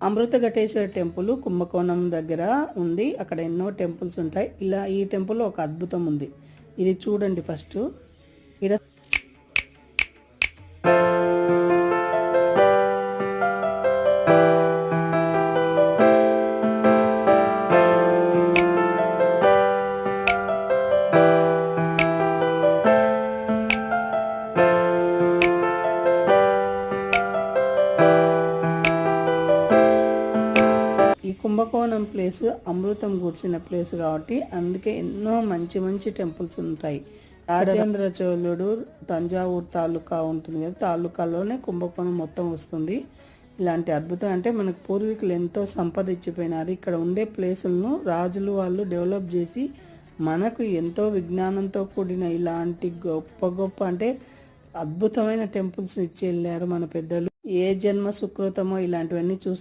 అమృతఘటేశ్వర temple కుంభకోణం దగ్గర ఉంది. అక్కడ ఎన్నో టెంపుల్స్ ఉంటాయి. ఇలా ఈ టెంపుల్ ఒక అద్భుతం ఉంది. ఇది చూడండి ఫస్ట్. ఇక్కడ ఈ కుంభకోణం ప్లేస్ అమృతం గుడిసిన ప్లేస్ కాబట్టి అందుకే ఎన్నో మంచి మంచి టెంపుల్స్ ఉంటాయి. రాజేంద్ర చోళుడు తంజావూరు తాలూకా ఉంటుంది కదా, తాలూకాలోనే కుంభకోణం మొత్తం వస్తుంది. ఇలాంటి అద్భుతం అంటే మనకు పూర్వీకులు ఎంతో సంపద ఇచ్చిపోయినారు. ఇక్కడ ఉండే ప్లేసులను రాజులు వాళ్ళు డెవలప్ చేసి మనకు ఎంతో విజ్ఞానంతో కూడిన ఇలాంటి గొప్ప గొప్ప అంటే అద్భుతమైన టెంపుల్స్ ఇచ్చి వెళ్ళారు మన పెద్దలు. ఏ జన్మ సుకృతమో ఇలాంటివన్నీ చూసి